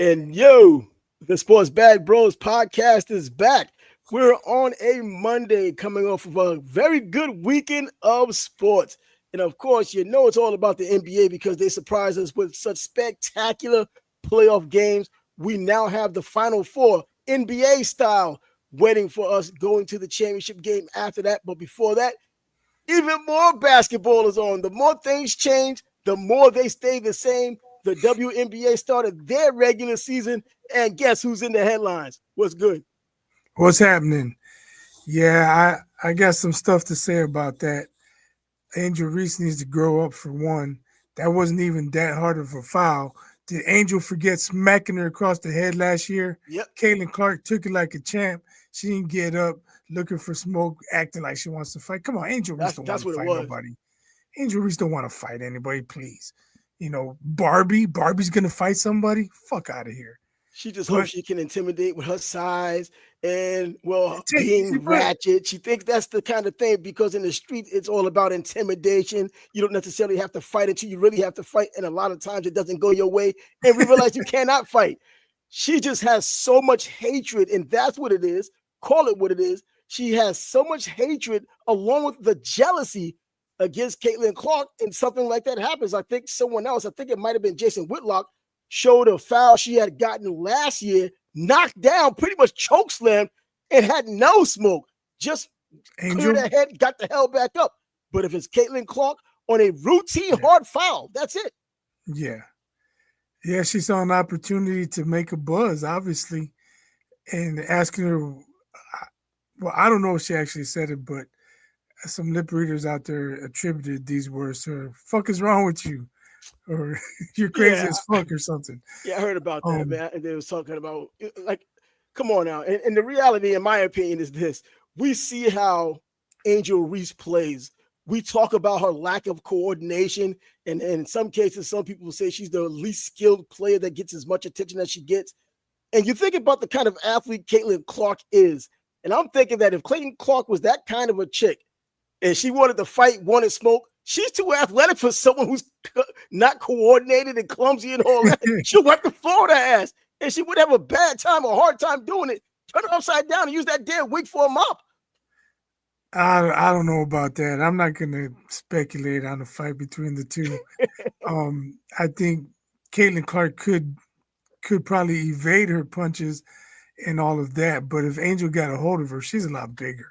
And yo, the Sports Bag Bros podcast is back. We're on a Monday coming off of a very good weekend of sports. And of course, you know it's all about the NBA because they surprised us with such spectacular playoff games. We now have the Final Four, NBA style, waiting for us going to the championship game after that. But before that, even more basketball is on. The more things change, the more they stay the same. The WNBA started their regular season, and guess who's in the headlines? What's good? What's happening? Yeah, I got some stuff to say about that. Angel Reese needs to grow up for one. That wasn't even that hard of a foul. Did Angel forget smacking her across the head last year? Yep. Caitlin Clark took it like a champ. She didn't get up looking for smoke, acting like she wants to fight. Come on, Angel Reese don't want That's to what it fight was. nobody. Angel Reese don't want to fight anybody, please. Barbie's gonna fight somebody. Fuck out of here. She just hopes But she can intimidate with her size and, well, take being but ratchet. She thinks that's the kind of thing because in the street, it's all about intimidation. You don't necessarily have to fight until you really have to fight. And a lot of times it doesn't go your way. And we realize you cannot fight. She just has so much hatred, and that's what it is. Call it what it is. She has so much hatred along with the jealousy against Caitlin Clark, and something like that happens. I think someone else, I think it might have been Jason Whitlock, showed a foul she had gotten last year, knocked down, pretty much choke slammed, and had no smoke. Just cleared Angel, her head, got the hell back up. But if it's Caitlin Clark on a routine yeah, hard foul, that's it. yeah. Yeah, she saw an opportunity to make a buzz, obviously, and asking her. Well, I don't know if she actually said it, but some lip readers out there attributed these words to her. "Fuck is wrong with you?" or "You're crazy Yeah, as fuck" or something. yeah, I heard about that, Um, man. And they was talking about like, come on now. And the reality, in my opinion, is this: we see how Angel Reese plays. We talk about her lack of coordination, and in some cases, some people say she's the least skilled player that gets as much attention as she gets. And you think about the kind of athlete Caitlin Clark is, and I'm thinking that if Caitlin Clark was that kind of a chick, and she wanted to fight, wanted smoke, she's too athletic for someone who's not coordinated and clumsy and all that. She'll wipe the floor with her ass, and she would have a bad time, a hard time doing it. Turn her upside down and use that damn wig for a mop. I don't know about that. I'm not going to speculate on the fight between the two. I think Caitlin Clark could probably evade her punches and all of that, but if Angel got a hold of her, she's a lot bigger.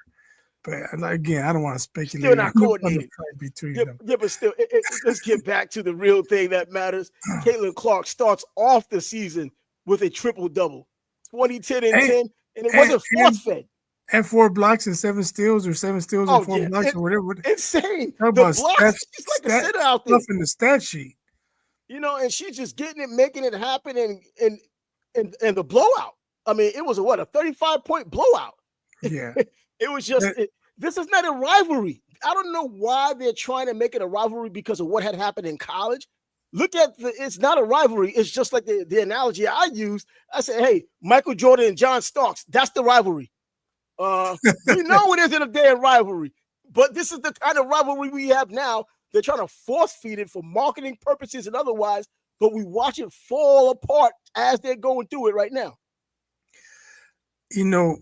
But again, I don't want to Still speculate not on the coordinated. fight between Yeah, them. yeah, but still, let's get back to the real thing that matters. Caitlin Clark starts off the season with a triple double, 20, 10, and And 10, and it and, wasn't and, force fed. and 4 blocks and 7 steals, or 7 steals and Oh four yeah, blocks, or whatever. insane. Talk The about blocks, she's like a center out there, stuff in the stat sheet. and she's just getting it, making it happen, and the blowout. I mean, it was a 35-point blowout. Yeah. It was just this is not a rivalry. I don't know why they're trying to make it a rivalry because of what had happened in college. Look at it's not a rivalry. It's just like the analogy I used. I said, hey, Michael Jordan and John Starks, that's the rivalry. We know it isn't a damn rivalry, but this is the kind of rivalry we have now. They're trying to force feed it for marketing purposes and otherwise, but we watch it fall apart as they're going through it right now. you know,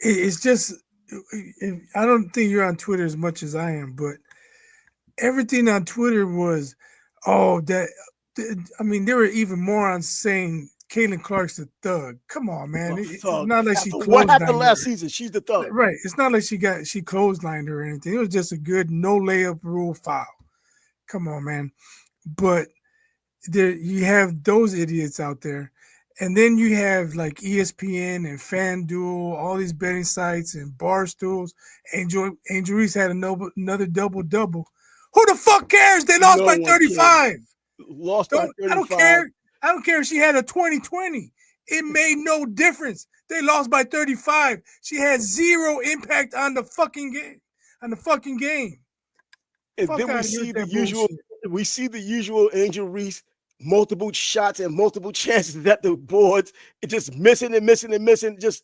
it's just, I don't think you're on Twitter as much as I am, but everything on Twitter was, oh, that. I mean, there were even morons saying Caitlin Clark's the thug. Come on, man. A It's thug. not like she After what happened clotheslined last her. season, she's the thug. Right. It's not like she clotheslined her or anything. It was just a good no layup rule foul. Come on, man. But there you have those idiots out there. And then you have like ESPN and FanDuel, all these betting sites and bar stools. Angel Reese had another double-double. Who the fuck cares? They lost No by one cares. 35. Lost by I don't 35. care. I don't care if she had a 2020. It made no difference. They lost by 35. She had zero impact on the fucking game. And Fuck then out of here with that bullshit. we see the usual Angel Reese, multiple shots and multiple chances at the boards, and just missing and missing and missing, just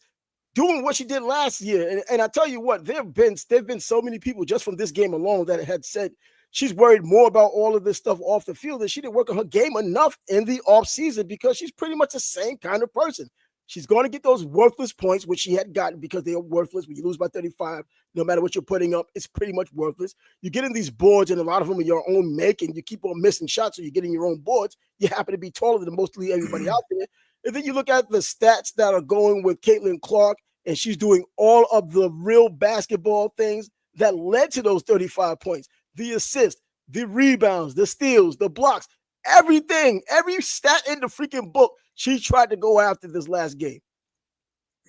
doing what she did last year. And I tell you what, there've been so many people just from this game alone that had said she's worried more about all of this stuff off the field, and she didn't work on her game enough in the off season because she's pretty much the same kind of person. She's going to get those worthless points, which she had gotten because they are worthless. When you lose by 35, no matter what you're putting up, it's pretty much worthless. You get in these boards, and a lot of them are your own making. You keep on missing shots, so you're getting your own boards. You happen to be taller than mostly everybody out there. And then you look at the stats that are going with Caitlin Clark, and she's doing all of the real basketball things that led to those 35 points. The assists, the rebounds, the steals, the blocks, everything, every stat in the freaking book, she tried to go after this last game.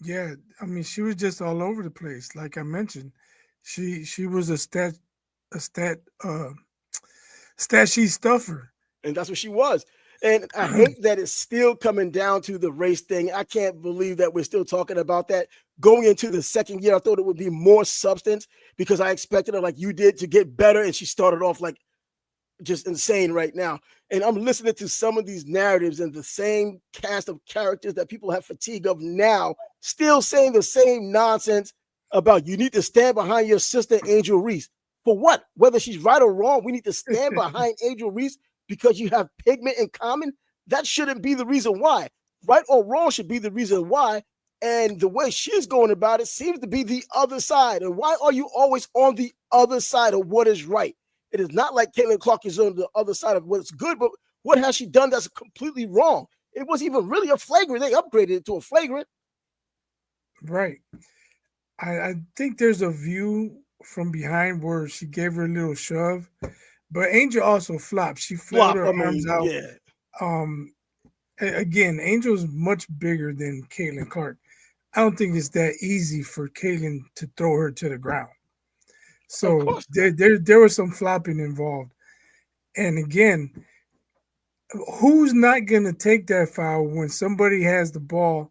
Yeah, I mean, she was just all over the place. Like I mentioned, she was a stat sheet stuffer. And that's what she was. And I hate that it's still coming down to the race thing. I can't believe that we're still talking about that. Going into the second year, I thought it would be more substance because I expected her, like you did, to get better. And she started off like just insane right now. And I'm listening to some of these narratives and the same cast of characters that people have fatigue of now, still saying the same nonsense about you need to stand behind your sister, Angel Reese. For what? Whether she's right or wrong, we need to stand behind Angel Reese because you have pigment in common. That shouldn't be the reason why. Right or wrong should be the reason why. And the way she's going about it seems to be the other side. And why are you always on the other side of what is right? It is not like Caitlin Clark is on the other side of what's good, but what has she done that's completely wrong? It wasn't even really a flagrant. They upgraded it to a flagrant. Right. I think there's a view from behind where she gave her a little shove, but Angel also flopped. She flailed her arms out. Yeah. Again, Angel's much bigger than Caitlin Clark. I don't think it's that easy for Caitlin to throw her to the ground. So there was some flopping involved. And again, who's not going to take that foul when somebody has the ball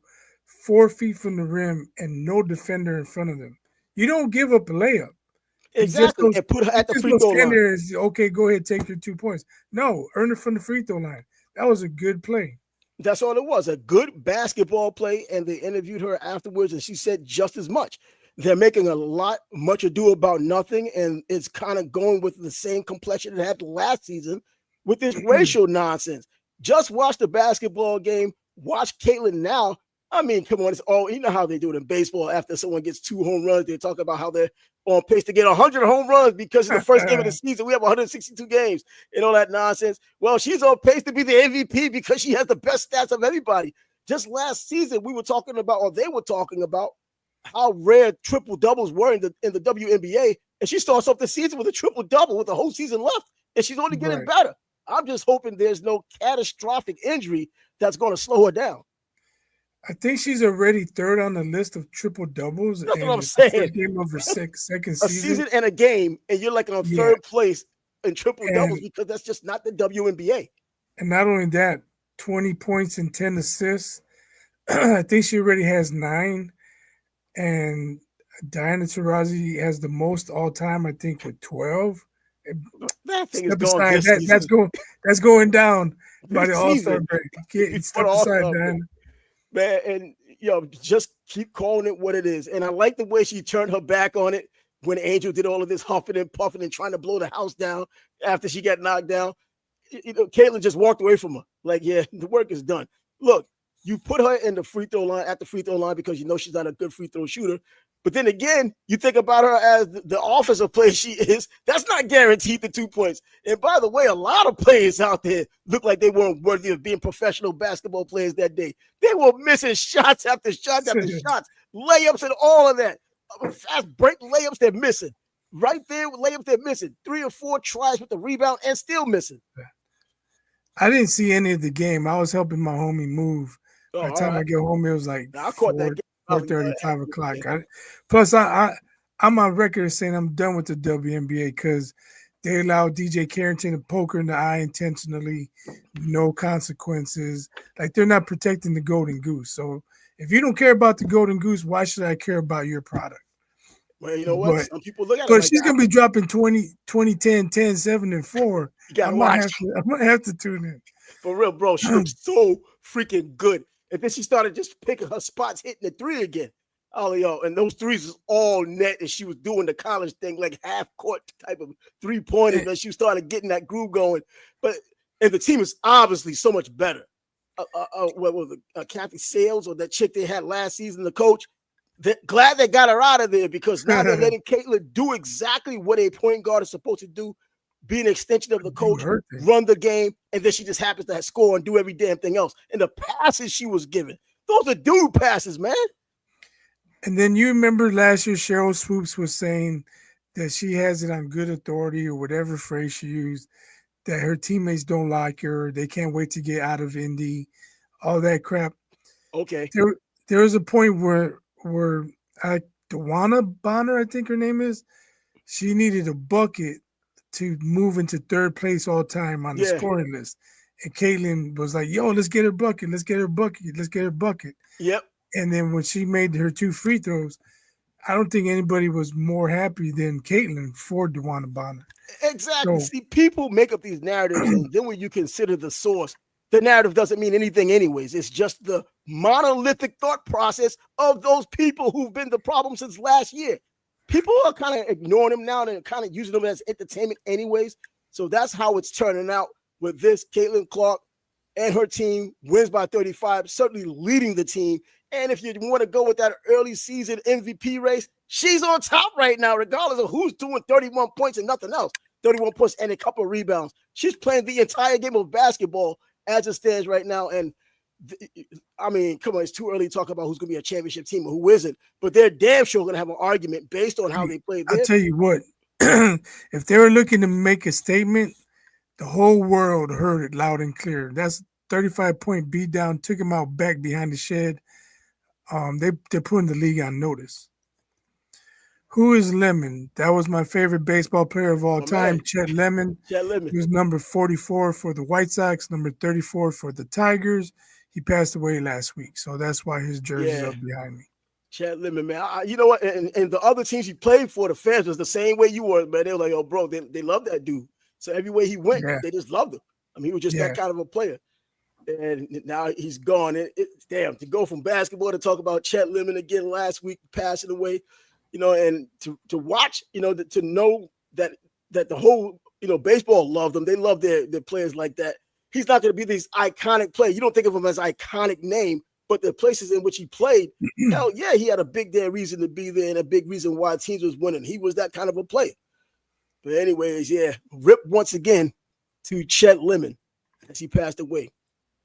4 feet from the rim and no defender in front of them? You don't give up a layup. Exactly. And put her at the free throw line. There is, okay, go ahead, take your 2 points. No, earn it from the free throw line. That was a good play. That's all it was, a good basketball play. And they interviewed her afterwards, and she said just as much. They're making a lot much ado about nothing, and it's kind of going with the same complexion it had last season with this racial nonsense. Just watch the basketball game. Watch Caitlin now. I mean, come on, it's all, you know how they do it in baseball. After someone gets 2 home runs, they talk about how they're on pace to get 100 home runs because it's the first game of the season. We have 162 games and all that nonsense. Well, she's on pace to be the MVP because she has the best stats of everybody. Just last season, we were talking about, or they were talking about, how rare triple doubles were in the WNBA, and she starts off the season with a triple double with the whole season left, and she's only getting better. I'm just hoping there's no catastrophic injury that's going to slow her down. I think she's already third on the list of triple doubles. That's what I'm saying. Game over second a season and a game, and you're like on third place in triple doubles because that's just not the WNBA. And not only that, 20 points and 10 assists. I think she already has 9. And Diana Taurasi has the most all time, I think, with 12. That thing is going. That's going down by the All-Star break. Step aside, Diana. Man, and just keep calling it what it is. And I like the way she turned her back on it when Angel did all of this huffing and puffing and trying to blow the house down after she got knocked down. Caitlin just walked away from her. Like, yeah, the work is done. Look. You put her in the free throw line at the free throw line because you know she's not a good free throw shooter. But then again, you think about her as the offensive player she is. That's not guaranteed the 2 points. And by the way, a lot of players out there look like they weren't worthy of being professional basketball players that day. They were missing shots after shots after shots, layups and all of that. Fast break layups they're missing. Right there, layups they're missing. 3 or 4 tries with the rebound and still missing. I didn't see any of the game. I was helping my homie move. By the time I get home, it was like 4:30, 5 o'clock. Plus, I'm on record saying I'm done with the WNBA because they allowed DJ Carrington to poke her in the eye intentionally, no consequences. Like, they're not protecting the golden goose. So if you don't care about the golden goose, why should I care about your product? Well, you know what? Some people look at it. But she's going to be dropping 20, 10, 10, 7, and 4. I might have to tune in. For real, bro. She looks so freaking good. And then she started just picking her spots, hitting the 3 again. Oh, yo, and those threes was all net, and she was doing the college thing, like half court type of 3-pointers, man. She started getting that groove going. And the team is obviously so much better. What was it, Kathy Sales or that chick they had last season, the coach? Glad they got her out of there because now they're letting Caitlin do exactly what a point guard is supposed to do, be an extension of the coach, run the game, and then she just happens to score and do every damn thing else. And the passes she was giving, those are dude passes, man. And then you remember last year Cheryl Swoops was saying that she has it on good authority or whatever phrase she used, that her teammates don't like her, they can't wait to get out of Indy, all that crap. Okay. There was a point where Dewana Bonner, I think her name is, she needed a bucket to move into third place all time on the scoring list. And Caitlin was like, yo, let's get her bucket. Let's get her bucket. Let's get her bucket. Yep. And then when she made her 2 free throws, I don't think anybody was more happy than Caitlin for Dewana Bonner. Exactly. See, people make up these narratives, and then when you consider the source, the narrative doesn't mean anything anyways. It's just the monolithic thought process of those people who've been the problem since last year. People are kind of ignoring them now and kind of using them as entertainment anyways. So that's how it's turning out with this. Caitlin Clark and her team wins by 35, certainly leading the team. And if you want to go with that early season MVP race, she's on top right now, regardless of who's doing 31 points and nothing else. 31 points and a couple of rebounds. She's playing the entire game of basketball as it stands right now. And I mean, come on, it's too early to talk about who's going to be a championship team or who isn't, but they're damn sure going to have an argument based on how they play. I'll tell you what, if they were looking to make a statement, the whole world heard it loud and clear. That's 35-point beat down, took him out back behind the shed. They're putting the league on notice. Who is Lemon? That was my favorite baseball player of all time, man. Chet Lemon. Chet Lemon. He was number 44 for the White Sox, number 34 for the Tigers. He passed away last week, so that's why his jersey's up behind me. Chet Lemon, man. You know what? And the other teams he played for, the fans, was the same way you were, man. They were like, oh, bro, they love that dude. So everywhere he went, they just loved him. I mean, he was just that kind of a player. And now he's gone. Damn, to go from basketball to talk about Chet Lemon again last week, passing away, you know, and to watch, you know, to know that the whole, you know, baseball loved them. They love their players like that. He's not going to be this iconic player. You don't think of him as an iconic name, but the places in which he played, hell yeah, he had a big damn reason to be there and a big reason why teams was winning. He was that kind of a player. But anyways, rip once again to Chet Lemon as he passed away.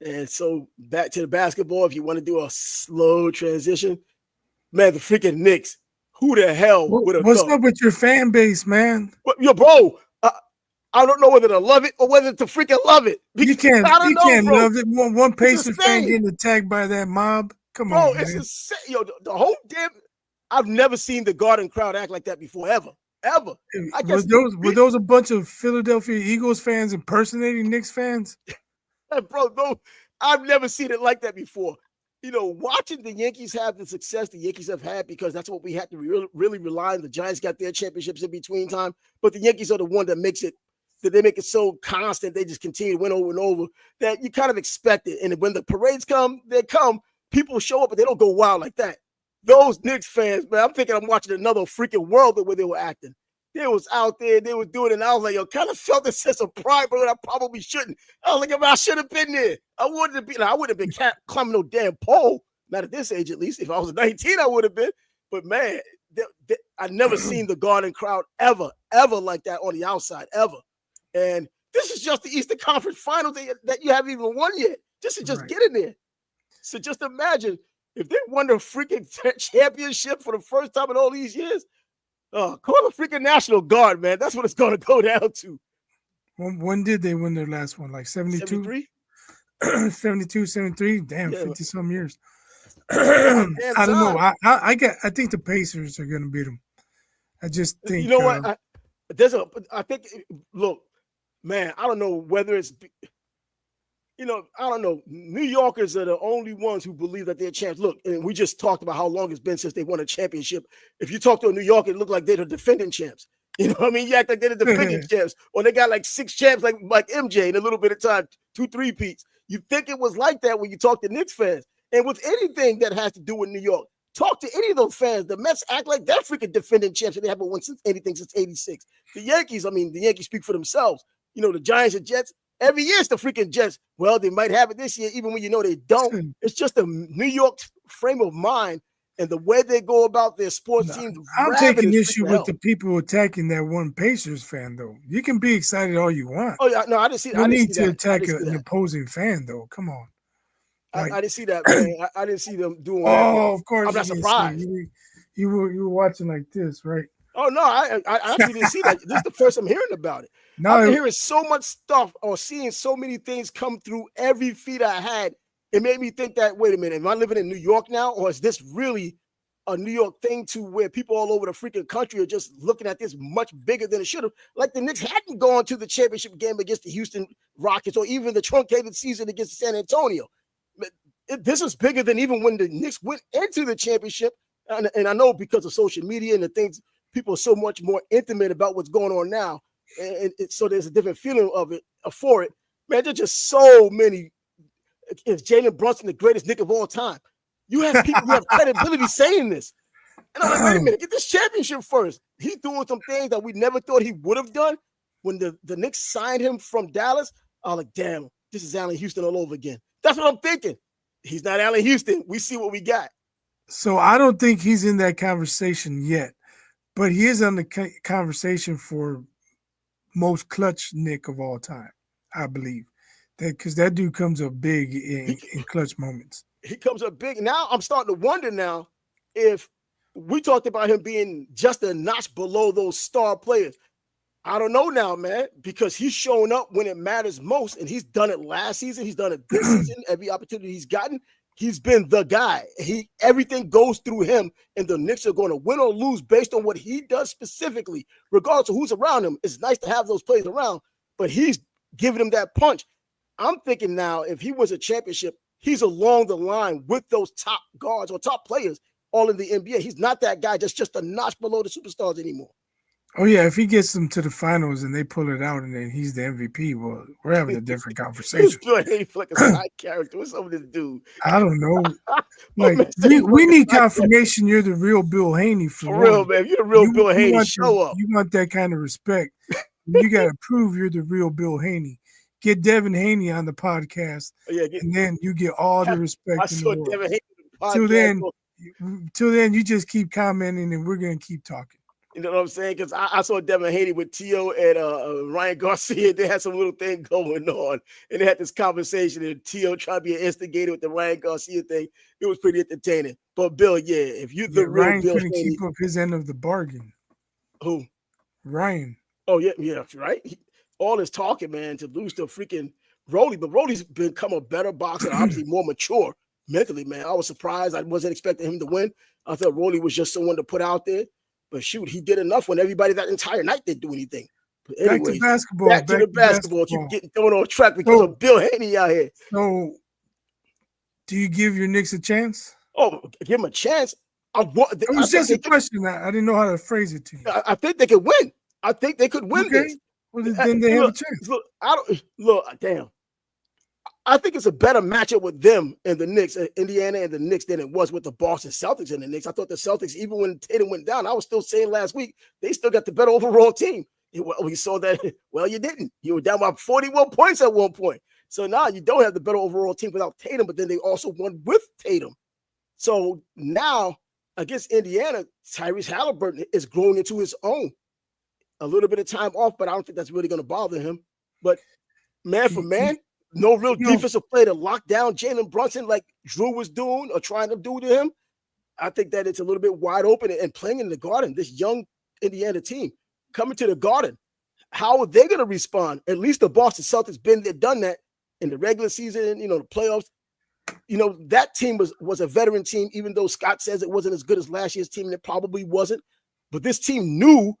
And so back to the basketball, if you want to do a slow transition, man, the freaking Knicks. Who the hell would have What's thought? up with your fan base, man? Yo, bro, I don't know whether to love it or whether to freaking love it. You can't love it. One Pacers fan getting attacked by that mob. Come on, it's insane. Yo, the whole damn. I've never seen the Garden crowd act like that before, ever. Were those a bunch of Philadelphia Eagles fans impersonating Knicks fans? Bro, no, I've never seen it like that before. You know, watching the Yankees have the success the Yankees have had, because that's what we had to really rely on. The Giants got their championships in between time, but the Yankees are the one that makes it, that they make it so constant. They just continue to win over and over that you kind of expect it. And when the parades come, people show up, but they don't go wild like that. Those Knicks fans, man, I'm thinking I'm watching another freaking world the way they were acting. They was out there, they were doing it, and I was like, yo, kind of felt a sense of pride, but I probably shouldn't. I was like, I should have been there. I wouldn't have been climbing no damn pole. Not at this age, at least. If I was 19, I would have been. But man, I never seen the Garden crowd ever like that on the outside, ever. And this is just the Eastern Conference Finals that you haven't even won yet. Just to get in there. So just imagine if they won the freaking championship for the first time in all these years. Oh, call the freaking National Guard, man. That's what it's going to go down to. When did they win their last one? Like 72? 73? 72, 73? Damn, 50-some years. I don't know. I think the Pacers are going to beat them. I just think. You know what? Look, man, I don't know whether it's, you know, I don't know. New Yorkers are the only ones who believe that they're champs. Look, and we just talked about how long it's been since they won a championship. If you talk to a New Yorker, it looked like they're the defending champs. You know what I mean? You act like they're the defending champs. Or they got like 6 champs like MJ in a little bit of time, 2 3-peats. You think it was like that when you talk to Knicks fans. And with anything that has to do with New York, Talk to any of those fans. The Mets act like they're freaking defending champs. They haven't won anything since '86. The Yankees, I mean, the Yankees speak for themselves. The Giants and Jets. Every year it's the freaking Jets. Well, they might have it this year, even when they don't. It's just the New York frame of mind and the way they go about their sports teams. I'm taking issue with the people attacking that one Pacers fan, though. You can be excited all you want. Oh yeah, no, I didn't see. You need to attack an opposing fan, though. Come on. I didn't see that, man. I didn't see them doing that. Oh, of course. I'm not surprised. You were watching like this, right? Oh no, I actually didn't see that. This is the first I'm hearing about it. I've been hearing so much stuff or seeing so many things come through every feed I had. It made me think that, wait a minute, am I living in New York now? Or is this really a New York thing to where people all over the freaking country are just looking at this much bigger than it should have? Like the Knicks hadn't gone to the championship game against the Houston Rockets or even the truncated season against San Antonio. This is bigger than even when the Knicks went into the championship. And I know because of social media and the things, people are so much more intimate about what's going on now. And so there's a different feeling of it for it. Man, there's just so many. Is Jalen Brunson the greatest Knick of all time? You have people who have credibility saying this. And I'm like, wait a minute, get this championship first. He's doing some things that we never thought he would have done. When the Knicks signed him from Dallas, I was like, damn, this is Allen Houston all over again. That's what I'm thinking. He's not Allen Houston. We see what we got. So I don't think he's in that conversation yet, but he is on the conversation for most clutch Knick of all time, I believe. Because that dude comes up big in clutch moments. He comes up big. Now I'm starting to wonder now if we talked about him being just a notch below those star players. I don't know now, man, because he's showing up when it matters most, and he's done it last season. He's done it this season. Every opportunity he's gotten, he's been the guy. Everything goes through him, and the Knicks are going to win or lose based on what he does specifically, regardless of who's around him. It's nice to have those players around, but he's giving them that punch. I'm thinking now, if he wins a championship, he's along the line with those top guards or top players all in the NBA. He's not that guy just a notch below the superstars anymore. Oh, yeah, if he gets them to the finals and they pull it out and then he's the MVP, well, we're having a different conversation. He's like a side character. What's up with this dude? I don't know. Like, we need confirmation you're the real Bill Haney for real, man. If you're the real Bill Haney, show up. You want that kind of respect. You got to prove you're the real Bill Haney. Get Devin Haney on the podcast, and then you get all the respect in the world. Devin Haney on the podcast. Till then, you just keep commenting, and we're going to keep talking. You know what I'm saying? Because I saw Devin Haney with T.O. and Ryan Garcia. They had some little thing going on, and they had this conversation, and T.O. trying to be an instigator with the Ryan Garcia thing. It was pretty entertaining. But, Bill, if you're the real Ryan Bill couldn't Haney, keep up his end of the bargain. Who? Ryan. Oh, yeah, right? All this talking, man, to lose to freaking Rolly. But Rolly's become a better boxer, obviously more mature mentally, man. I was surprised. I wasn't expecting him to win. I thought Rolly was just someone to put out there. But shoot, he did enough when everybody that entire night didn't do anything. But anyways, back to basketball. Back to the basketball. Keep getting thrown off track because of Bill Haney out here. So, do you give your Knicks a chance? Oh, give him a chance. It was just a question. I didn't know how to phrase it to you. I think they could win. I think they could win this. Well, then they have a chance. Damn. I think it's a better matchup with them and the Knicks, Indiana and the Knicks, than it was with the Boston Celtics and the Knicks. I thought the Celtics, even when Tatum went down, I was still saying last week, they still got the better overall team. We saw that. Well, you didn't. You were down by 41 points at one point. So now you don't have the better overall team without Tatum, but then they also won with Tatum. So now against Indiana, Tyrese Halliburton is growing into his own. A little bit of time off, but I don't think that's really going to bother him. But man for man, no real defensive play to lock down Jalen Brunson like Drew was doing or trying to do to him. I think that it's a little bit wide open and playing in the Garden. This young Indiana team coming to the Garden, how are they going to respond? At least the Boston Celtics been there, done that in the regular season, the playoffs. That team was a veteran team, even though Scott says it wasn't as good as last year's team, and it probably wasn't. But this team knew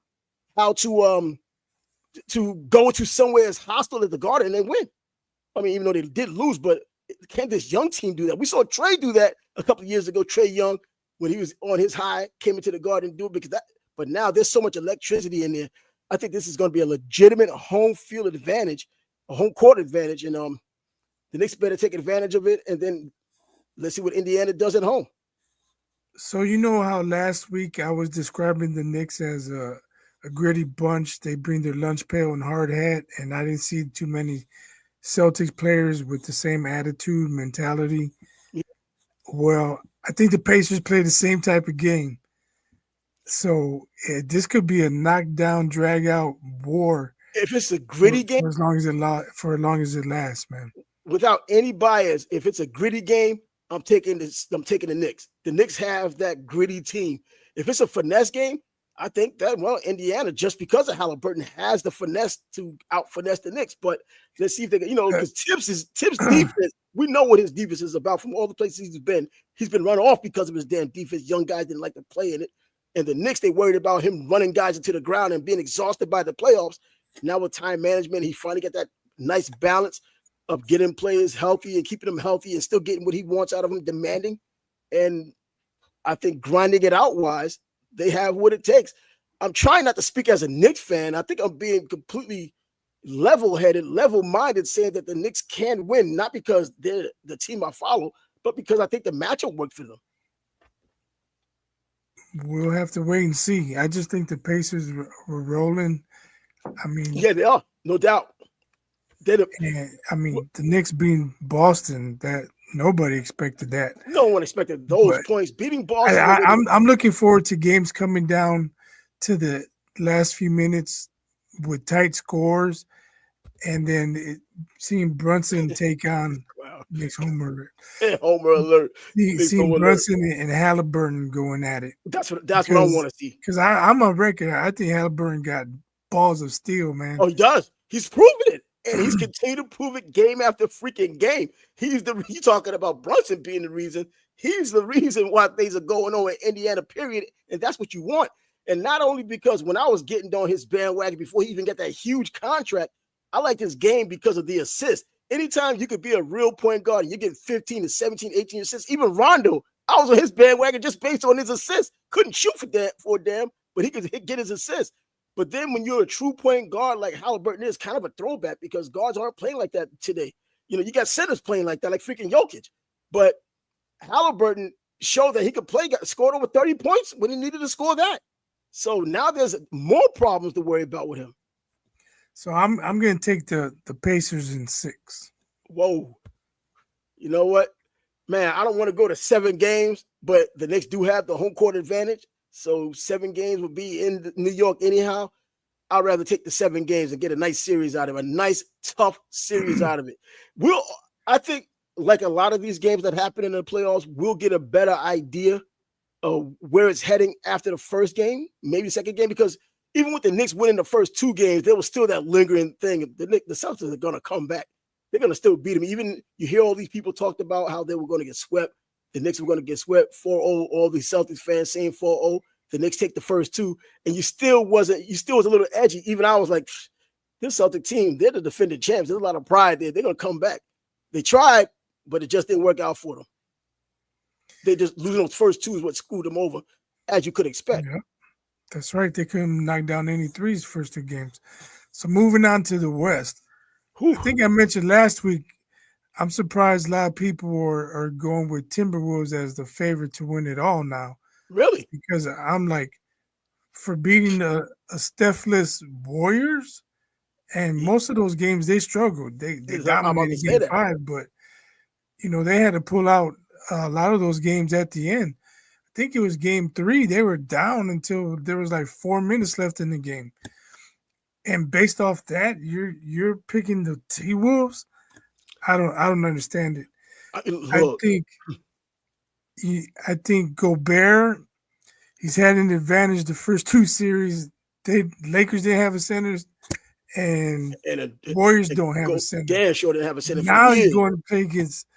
how to go into somewhere as hostile as the Garden and win. I mean, even though they did lose, but can this young team do that? We saw Trey do that a couple of years ago. Trey Young, when he was on his high, came into the Garden and do it but now there's so much electricity in there. I think this is going to be a legitimate home field advantage, a home court advantage, and the Knicks better take advantage of it, and then let's see what Indiana does at home. So you know how last week I was describing the Knicks as a gritty bunch. They bring their lunch pail and hard hat, and I didn't see too many Celtics players with the same attitude, mentality. Well, I think the Pacers play the same type of game. So this could be a knockdown, drag out war If it's a gritty game, for as long as for as long as it lasts, man. without any bias, if it's a gritty game, I'm taking this. I'm taking the Knicks. The Knicks have that gritty team. If it's a finesse game, I think that Indiana, just because of Halliburton, has the finesse to out finesse the Knicks. But let's see if they can, because Tibbs' defense. We know what his defense is about from all the places he's been. He's been run off because of his damn defense. Young guys didn't like to play in it. And the Knicks, they worried about him running guys into the ground and being exhausted by the playoffs. Now with time management, he finally got that nice balance of getting players healthy and keeping them healthy and still getting what he wants out of them, demanding. And I think grinding it out wise, they have what it takes. I'm trying not to speak as a Knicks fan. I think I'm being completely level-headed, level-minded, saying that the Knicks can win, not because they're the team I follow, but because I think the matchup worked for them. We'll have to wait and see. I just think the Pacers were rolling. I mean, yeah, they are, no doubt. The Knicks beating Boston, that nobody expected that. No one expected those points. Beating Boston. I'm looking forward to games coming down to the last few minutes with tight scores, and then seeing Brunson take on Knicks homer alert. Homer alert. Seeing Brunson and Halliburton going at it. That's what I want to see. Because I'm on record. I think Halliburton got balls of steel, man. Oh, he does. He's proven it. And he's continued to prove it game after freaking game. He's talking about Brunson being the reason. He's the reason why things are going on in Indiana, period. And that's what you want. And not only because when I was getting on his bandwagon before he even got that huge contract, I liked his game because of the assists. Anytime you could be a real point guard and you get 15 to 17, 18 assists, even Rondo, I was on his bandwagon just based on his assists. Couldn't shoot for a damn, but he could get his assists. But then when you're a true point guard like Halliburton is, kind of a throwback because guards aren't playing like that today. You got centers playing like that, like freaking Jokic. But Halliburton showed that he could play, scored over 30 points when he needed to score that. So now there's more problems to worry about with him. So I'm going to take the Pacers in 6. Whoa. You know what? Man, I don't want to go to 7 games, but the Knicks do have the home court advantage. So 7 games will be in New York anyhow. I'd rather take the 7 games and get a nice series out of it, a nice, tough series out of it. I think, like a lot of these games that happen in the playoffs, we'll get a better idea of where it's heading after the first game, maybe second game, because even with the Knicks winning the first 2 games, there was still that lingering thing. The Celtics are going to come back. They're going to still beat them. Even you hear all these people talked about how they were going to get swept. The Knicks were going to get swept 4-0. All these Celtics fans saying 4-0. The Knicks take the first 2, and you still was a little edgy. Even I was like, this Celtic team, they're the defending champs. There's a lot of pride there. They're going to come back. They tried, but it just didn't work out for them. They just losing those first 2 is what screwed them over, as you could expect. Yeah, that's right. They couldn't knock down any threes first 2 games. So moving on to the West. I think I mentioned last week, I'm surprised a lot of people are going with Timberwolves as the favorite to win it all now. Really? Because I'm like, for beating a Steph-less Warriors, and most of those games they struggled. They dominated game 5, but they had to pull out a lot of those games at the end. I think it was game 3. They were down until there was like 4 minutes left in the game. And based off that, you're picking the T-Wolves? I don't understand it. I think Gobert, he's had an advantage the first 2 series. Lakers didn't have a center, and Warriors don't have a center. Damn sure didn't have a center. Now he's going to play against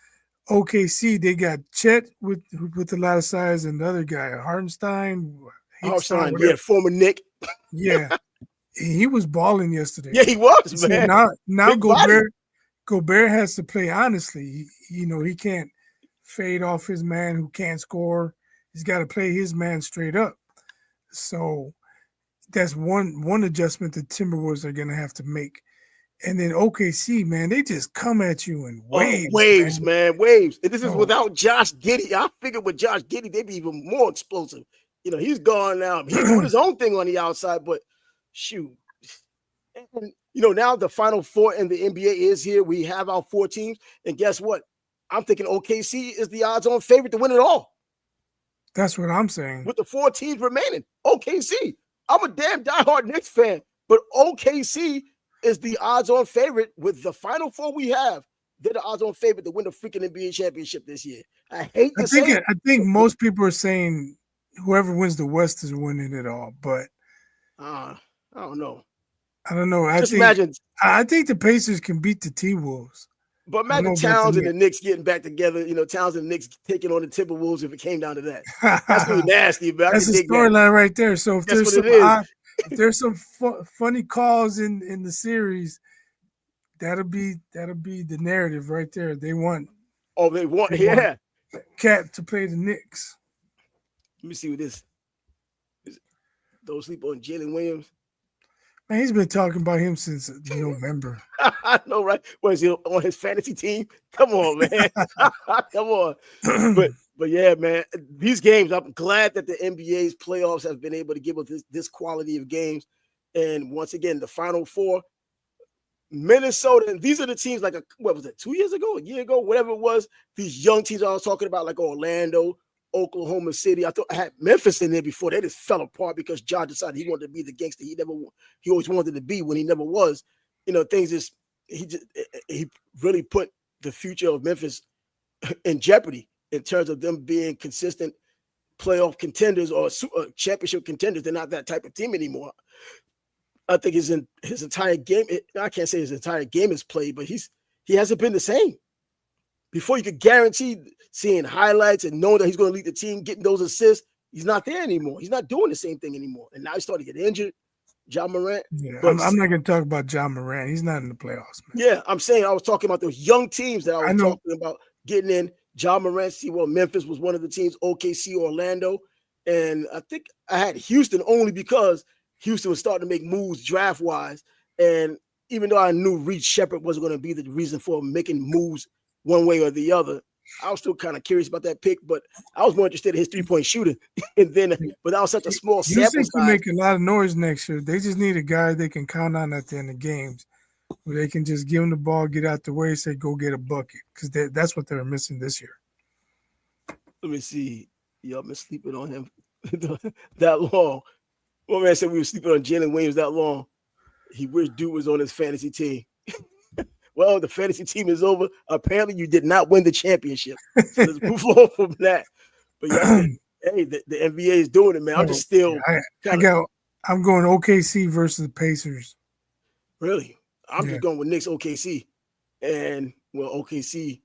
OKC. They got Chet with a lot of size, and the other guy, Hartenstein, former Knick. Yeah. He was balling yesterday. Yeah, he was, so man. Now Gobert has to play honestly. He can't fade off his man who can't score. He's got to play his man straight up. So that's one adjustment the Timberwolves are going to have to make. And then OKC, man, they just come at you in Oh, waves, waves, man, waves. And this is Oh. without Josh Giddey. I figured with Josh Giddey, they'd be even more explosive. He's gone now. He's doing his own thing on the outside, but shoot. And, now the Final Four in the NBA is here. We have our 4 teams. And guess what? I'm thinking OKC is the odds-on favorite to win it all. That's what I'm saying. With the 4 teams remaining, OKC. I'm a damn diehard Knicks fan, but OKC is the odds-on favorite with the Final Four we have. They're the odds-on favorite to win the freaking NBA championship this year. I hate to say it. I think most people are saying whoever wins the West is winning it all, but I don't know. I don't know. Imagine. I think the Pacers can beat the T-Wolves. But imagine Towns and the Knicks getting back together. Towns and the Knicks taking on the Timberwolves if it came down to that. That's going to be nasty. But that's a storyline right there. So if there's some funny calls in the series, that'll be the narrative right there. They want. Oh, they want Cat to play the Knicks. Let me see what this. Don't sleep on Jalen Williams. Man, he's been talking about him since November. I know, right? What is he on his fantasy team? Come on, man. Come on. But yeah, man, these games, I'm glad that the NBA's playoffs have been able to give us this quality of games. And once again, the Final Four, Minnesota, and these are the teams like, what was it, 2 years ago, a year ago, whatever it was, these young teams I was talking about, like Orlando, Oklahoma City. I thought I had Memphis in there before. They just fell apart because John decided he wanted to be the gangster he always wanted to be when he never was. Things just he really put the future of Memphis in jeopardy in terms of them being consistent playoff contenders or championship contenders. They're not that type of team anymore. I think his entire game, I can't say his entire game is played, but he hasn't been the same. Before you could guarantee seeing highlights and knowing that he's going to lead the team, getting those assists, he's not there anymore. He's not doing the same thing anymore. And now he's starting to get injured. Ja Morant. Yeah, I'm not going to talk about Ja Morant. He's not in the playoffs, man. Yeah, I'm saying I was talking about those young teams that I was talking about getting in. Ja Morant, Memphis was one of the teams, OKC, Orlando. And I think I had Houston only because Houston was starting to make moves draft-wise. And even though I knew Reed Shepherd wasn't going to be the reason for making moves one way or the other, I was still kind of curious about that pick, but I was more interested in his three-point shooting. And then, but that was such a small sample size. Can make a lot of noise next year. They just need a guy they can count on at the end of games, where they can just give him the ball, get out the way, say, go get a bucket, because that's what they were missing this year. Let me see. Y'all been sleeping on him that long. One man said we were sleeping on Jalen Williams that long. He wished dude was on his fantasy team. Well, the fantasy team is over. Apparently, you did not win the championship. So let's move on from that. But yeah, hey, the NBA is doing it, man. I'm just still. I'm going OKC versus the Pacers. Really? I'm just going with Knicks OKC. And, OKC,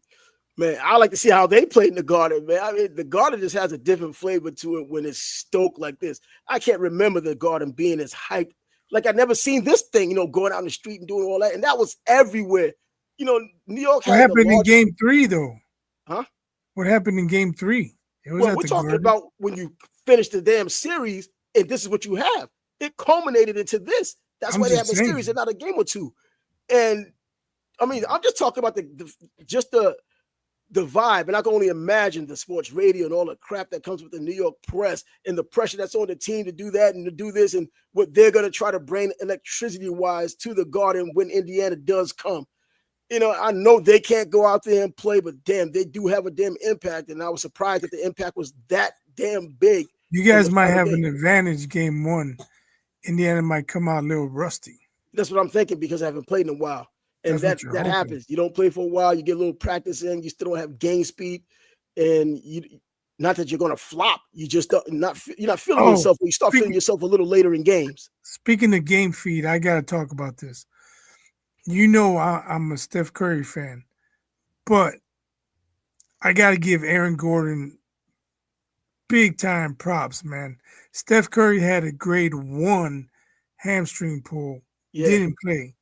man, I like to see how they played in the Garden, man. I mean, the Garden just has a different flavor to it when it's stoked like this. I can't remember the Garden being as hyped. Like, I'd never seen this thing, going out the street and doing all that. And that was everywhere. New York. What happened in Game 3, though? Huh? What happened in Game 3? We're talking about when you finish the damn series, and this is what you have. It culminated into this. That's why they have a series and not a game or two. And, I mean, I'm just talking about the vibe, and I can only imagine the sports radio and all the crap that comes with the New York press and the pressure that's on the team to do that and to do this and what they're going to try to bring electricity-wise to the Garden when Indiana does come. I know they can't go out there and play, but damn, they do have a damn impact, and I was surprised that the impact was that damn big. You guys might have an advantage Game 1. Indiana might come out a little rusty. That's what I'm thinking because I haven't played in a while. And that happens. You don't play for a while. You get a little practice in. You still don't have game speed, and not that you're going to flop. You just you're not feeling yourself. You start feeling yourself a little later in games. Speaking of game feed, I got to talk about this. I'm a Steph Curry fan, but I got to give Aaron Gordon big time props, man. Steph Curry had a grade 1 hamstring pull. Yeah. Didn't play.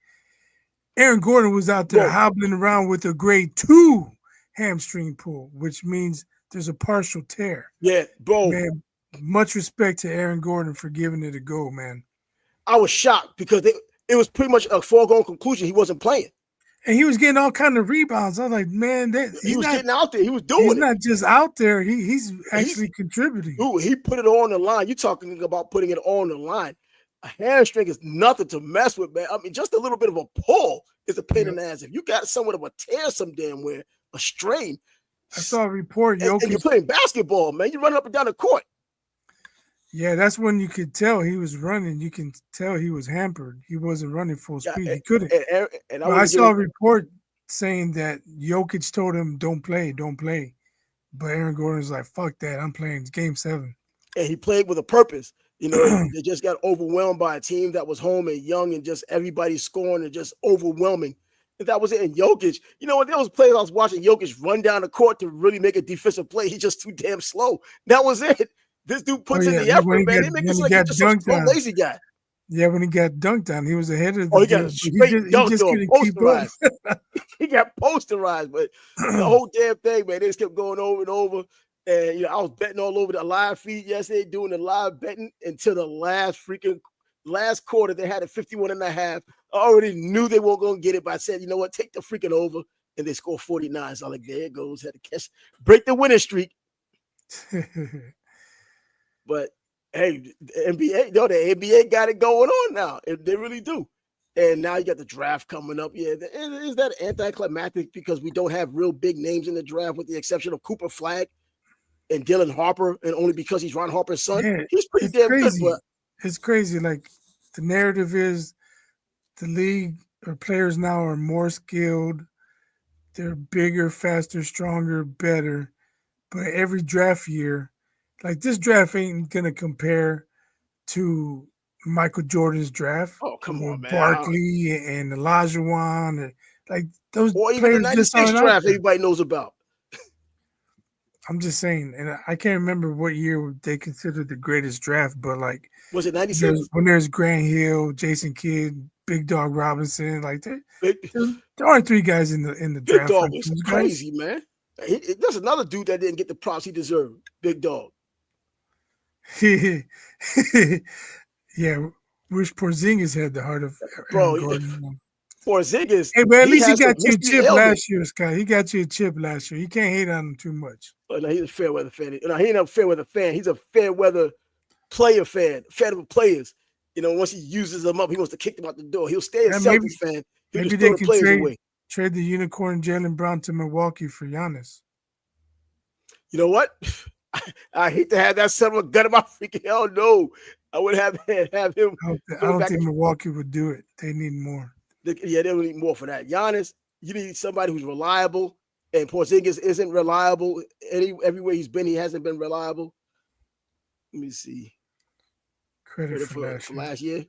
Aaron Gordon was out there hobbling around with a grade 2 hamstring pull, which means there's a partial tear. Yeah, bro. Man, much respect to Aaron Gordon for giving it a go, man. I was shocked because it was pretty much a foregone conclusion he wasn't playing. And he was getting all kind of rebounds. I was like, man, He was getting out there. He was he's doing it. not just out there. He's actually He's contributing. Dude, he put it on the line. You're talking about putting it on the line. A hamstring is nothing to mess with, man. I mean, just a little bit of a pull is a pain in the ass. If you got somewhat of a tear some damn where, a strain. I saw a report, and you're playing basketball, man. You're running up and down the court. Yeah, that's when you could tell he was running. You can tell he was hampered. He wasn't running full speed. He couldn't. And I saw a report saying that Jokic told him, don't play. But Aaron Gordon's like, fuck that. I'm playing. It's game 7. And he played with a purpose. You know, they just got overwhelmed by a team that was home and young and just everybody scoring and just overwhelming. And that was it. And Jokic, you know, when there was players I was watching Jokic run down the court to really make a defensive play, he's just too damn slow. That was it. This dude puts in the effort, man. They make this like he's just a slow, lazy guy. Yeah, when he got dunked on, he was ahead of the he got a straight dunk to him, posterized. He got posterized, but the whole damn thing, man, they just kept going over and over. And, you know, I was betting all over the live feed yesterday, doing the live betting until the last quarter. They had a 51.5. I already knew they weren't going to get it, but I said, you know what, take the freaking over. And they scored 49. So I'm like, there it goes. Had to break the winning streak. But hey, the NBA got it going on now. They really do. And now you got the draft coming up. Yeah, is that anticlimactic because we don't have real big names in the draft with the exception of Cooper Flagg and Dylan Harper, and only because he's Ron Harper's son? Yeah, he's pretty damn crazy. Good. But it's crazy. Like, the narrative is the league or players now are more skilled. They're bigger, faster, stronger, better. But every draft year, like, this draft ain't going to compare to Michael Jordan's draft. Oh, come on, man. Barkley and Olajuwon. Like, those or even the 96 draft everybody knows about. I'm just saying, and I can't remember what year they considered the greatest draft, but like, was it 96? When there's Grant Hill, Jason Kidd, Big Dog Robinson, like there aren't 3 guys in the draft. Big Dog was crazy, man. There's another dude that didn't get the props he deserved. Big Dog. Yeah, wish Porzingis had the heart of Aaron Gordon. Porzingis. Hey, but at least he got you a chip last year, Scott. He got you a chip last year. You can't hate on him too much. No, he's a fair weather fan. No, he ain't a fair weather fan. He's a fair weather player fan of players. You know, once he uses them up, he wants to kick them out the door. He'll stay a Celtics fan. He'll just throw the players away. Trade the unicorn Jaylen Brown to Milwaukee for Giannis. You know what? I hate to have that son of a gun in my freaking hell. No, I would have him. I don't think Milwaukee would do it. They need more. Yeah, they would need more for that. Giannis, you need somebody who's reliable, and Porzingis isn't reliable. Everywhere he's been, he hasn't been reliable. Let me see. Credit for last year.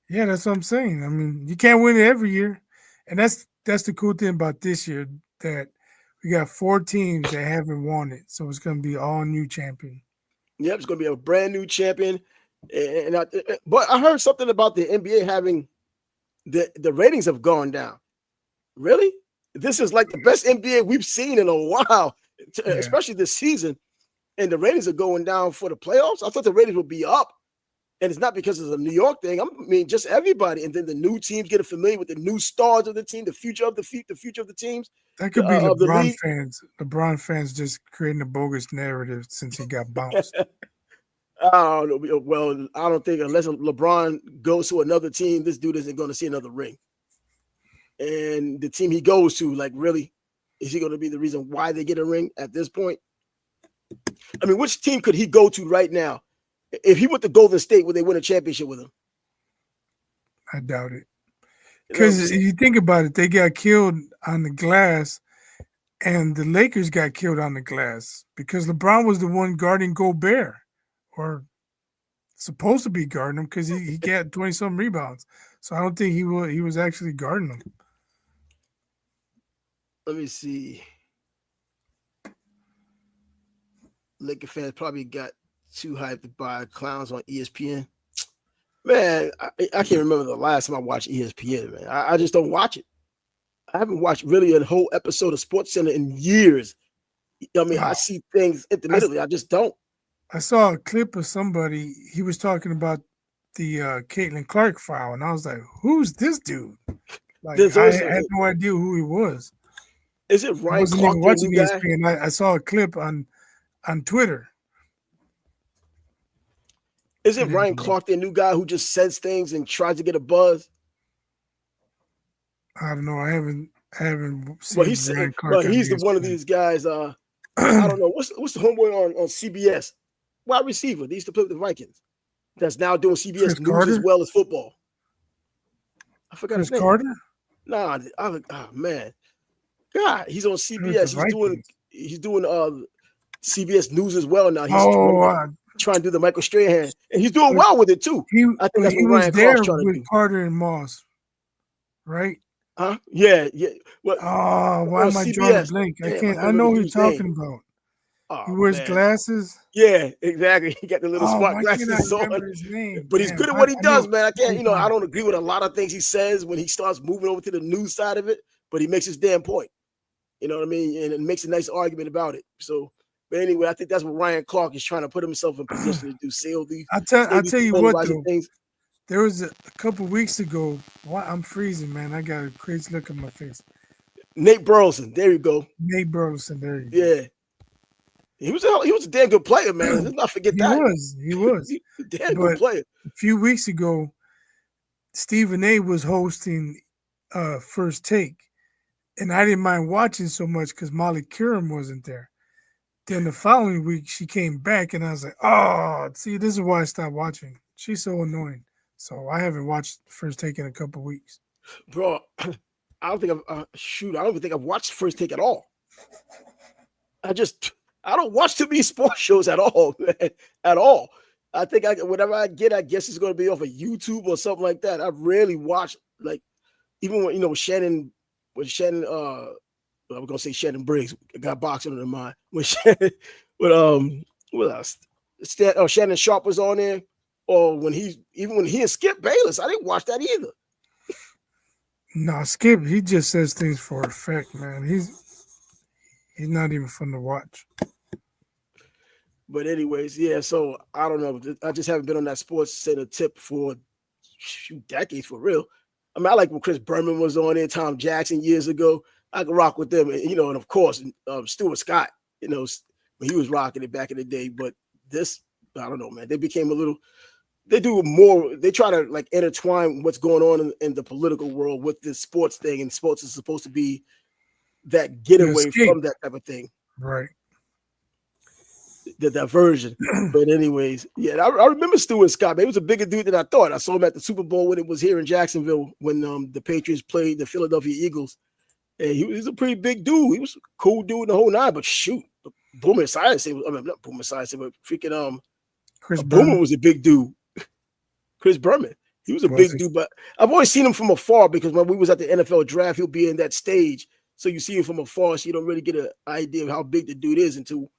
Yeah, that's what I'm saying. I mean, you can't win it every year, and that's the cool thing about this year, that we got 4 teams that haven't won it, so it's going to be all new champion. Yep, it's going to be a brand new champion. But I heard something about the NBA having the ratings have gone down. Really? This is like the best NBA we've seen in a while, especially this season. And the ratings are going down for the playoffs. I thought the ratings would be up. And it's not because it's a New York thing. I mean, just everybody. And then the new teams get familiar with the new stars of the team, the future of the teams. That could be LeBron fans. LeBron fans just creating a bogus narrative since he got bounced. I don't know. Well, I don't think unless LeBron goes to another team, this dude isn't going to see another ring. And the team he goes to, like, really, is he going to be the reason why they get a ring at this point? I mean, which team could he go to right now? If he went to Golden State, would they win a championship with him? I doubt it. Because if you think about it, they got killed on the glass, and the Lakers got killed on the glass because LeBron was the one guarding Gobert, or supposed to be guarding him, because he got 20-something rebounds. So I don't think he was actually guarding him. Let me see. Laker fans probably got too hyped by clowns on ESPN. Man, I can't remember the last time I watched ESPN, man. I just don't watch it. I haven't watched really a whole episode of SportsCenter in years. I mean, I see things intermittently. I just don't. I saw a clip of somebody. He was talking about the Caitlin Clark file, and I was like, "Who's this dude?" Like, There's I also had no idea who he was. is it I Ryan wasn't Clark, even their watching new guy? ESPN. I saw a clip on Twitter. Is it And then, Ryan Clark, their new guy who just says things and tries to get a buzz? I don't know. I haven't But seen he's Ryan Clark but on he's the one of ESPN. these guys. I don't know what's the homeboy on CBS wide receiver. They used to play with the Vikings. That's now doing CBS Chris News as Carter. well as football. I forgot his Chris name. Carter Nah, oh man, God, he's on with the CBS. Vikings. He's doing CBS News as well now. He's Oh, trying to do the Michael Strahan, and he's doing well with it too. I think that's he what was Ryan Clark's there trying to with do. Carter and Moss, right? Huh? Yeah. Well, Oh, why on am I drawing a CBS. blank? I Damn, I can't. can't I remember know the who you're dude's name. talking about. He Oh wears man. glasses. Yeah, exactly. He got the little Oh, smart why can't I glasses on. remember his name? But he's Damn, good at I what he does, man. I can't, I know. don't agree with a lot of things he says when he starts moving over to the news side of it, but he makes his damn point. You know what I mean? And it makes a nice argument about it. So, but anyway, I think that's what Ryan Clark is trying to put himself in position to do. Say I'll these tell you what polarizing though. things. There was a couple weeks ago. Why I'm freezing, man. I got a crazy look on my face. Nate Burleson, there you go. Nate Burleson, there you go. Yeah. He was a damn good player, man. Let's not forget that. He was. He was a damn good But player. a few weeks ago, Stephen A was hosting First Take, and I didn't mind watching so much because Molly Curran wasn't there. Then the following week, she came back, and I was like, "Oh, see, this is why I stopped watching. She's so annoying." So I haven't watched First Take in a couple weeks. Bro, I don't think I don't even think I've watched First Take at all. I don't watch too many sports shows at all, man, at all. I think whatever I get, I guess it's going to be off of YouTube or something like that. I rarely watch, like, even when Shannon, I was gonna say Shannon Briggs got boxing in mind. When Shannon, what else? Shannon Sharp was on there, or when he and Skip Bayless, I didn't watch that either. No, Skip, he just says things for effect, man. He's not even fun to watch. But anyways, yeah. So I don't know. I just haven't been on that Sports Center tip for decades for real. I mean, I like when Chris Berman was on there, Tom Jackson years ago. I could rock with them, and of course, Stuart Scott. When he was rocking it back in the day. But this, I don't know, man. They became a little. They do more. They try to like intertwine what's going on in the political world with this sports thing, and sports is supposed to be that getaway from that type of thing. Right. The diversion. But anyways, yeah, I remember Stuart Scott, man. He was a bigger dude than I thought. I saw him at the Super Bowl when it was here in Jacksonville when the Patriots played the Philadelphia Eagles. And he was a pretty big dude. He was a cool dude in the whole nine, but shoot, Boomer Esiason, not Boomer Esiason, but freaking Chris Boomer Berman was a big dude. Chris Berman. He was a big dude, but I've always seen him from afar because when we was at the NFL draft, he'll be in that stage. So you see him from afar, so you don't really get an idea of how big the dude is until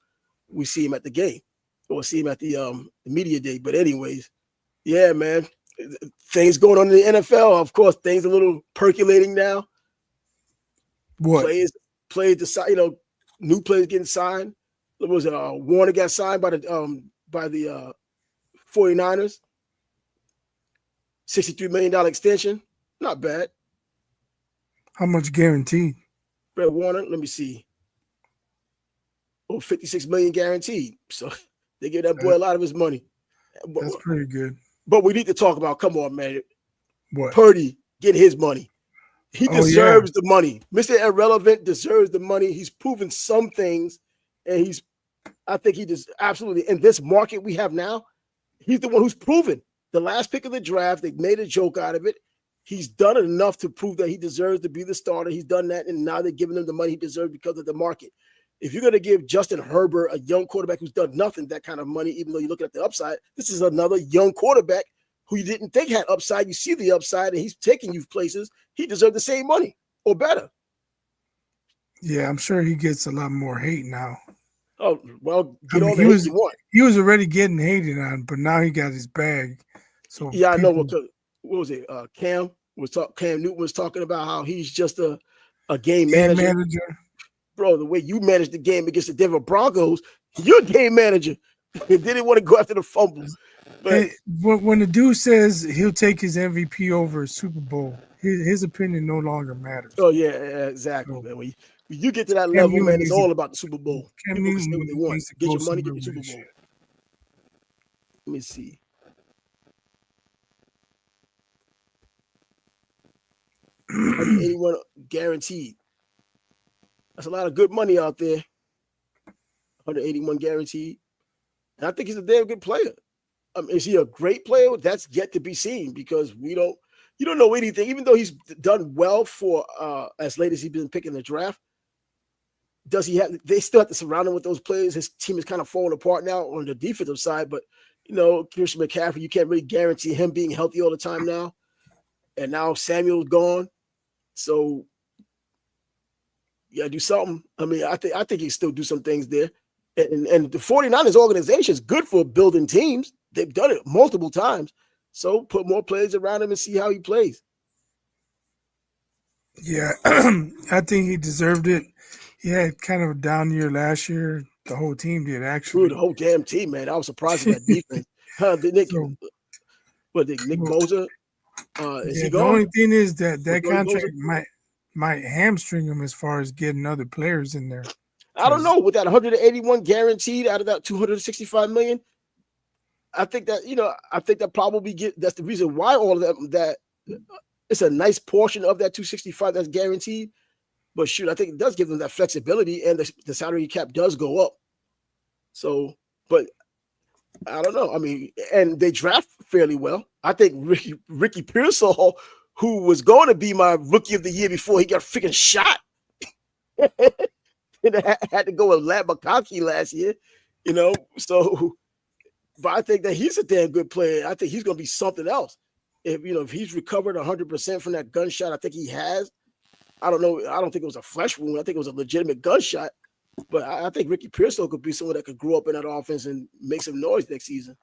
we see him at the game or see him at the media day. But anyways, yeah, man, things going on in the NFL. Of course, things a little percolating now. What? Players decide, new players getting signed. What was it? Warner got signed by the 49ers. $63 million extension. Not bad. How much guaranteed? Brett Warner, let me see. Oh, $56 million guaranteed. So they give that boy a lot of his money. That's pretty good. But we need to talk about, come on, man. What? Purdy getting his money. He deserves the money. Mr. Irrelevant deserves the money. He's proven some things, and I think he just absolutely, in this market we have now, he's the one who's proven. The last pick of the draft, they made a joke out of it. He's done enough to prove that he deserves to be the starter. He's done that, and now they're giving him the money he deserves because of the market. If you're going to give Justin Herbert, a young quarterback who's done nothing, that kind of money, even though you're looking at the upside, this is another young quarterback who you didn't think had upside. You see the upside, and he's taking you places. He deserves the same money or better. Yeah, I'm sure he gets a lot more hate now. Oh, well, get all the hate you want. He was already getting hated on, but now he got his bag. So yeah, I know. What was it? Cam Newton was talking about how he's just a game manager. Bro, the way you managed the game against the Denver Broncos, you're a game manager. They didn't want to go after the fumbles. But When the dude says he'll take his MVP over a Super Bowl, his opinion no longer matters. oh yeah, exactly, So man. When you get to that Cam level, Newton man, it's needs to all about the Super Bowl. Cam People can Newton say what they want. needs to Get go your money, get somewhere your with Super his Bowl. shit. Let me see. 181 guaranteed. That's a lot of good money out there. 181 guaranteed. And I think he's a damn good player. Is he a great player? That's yet to be seen because you don't know anything. Even though he's done well for as late as he's been picking the draft, does he have? They still have to surround him with those players. His team is kind of falling apart now on the defensive side. But Christian McCaffrey, you can't really guarantee him being healthy all the time now. And now Samuel's gone, so you gotta do something. I mean, I think he can still do some things there. And the 49ers organization is good for building teams. They've done it multiple times. So put more players around him and see how he plays. Yeah, I think he deserved it. He had kind of a down year last year. The whole team did Through actually. the whole damn team, man. I was surprised at that defense. So, Nick well, Bosa? Is yeah, he the gone? only thing is that Or that Joey Bosa? contract might hamstring him as far as getting other players in there. I don't know. With that 181 guaranteed out of that 265 million, I think that probably that's the reason why all of that it's a nice portion of that 265 that's guaranteed. But shoot, I think it does give them that flexibility, and the salary cap does go up. So, but I don't know. I mean, and they draft fairly well. I think Ricky Pearsall, who was going to be my rookie of the year before he got freaking shot, and had to go with Lat McConkey last year. So but I think that he's a damn good player. I think he's going to be something else. If he's recovered 100% from that gunshot, I think he has. I don't know. I don't think it was a flesh wound. I think it was a legitimate gunshot. But I think Ricky Pearsall could be someone that could grow up in that offense and make some noise next season.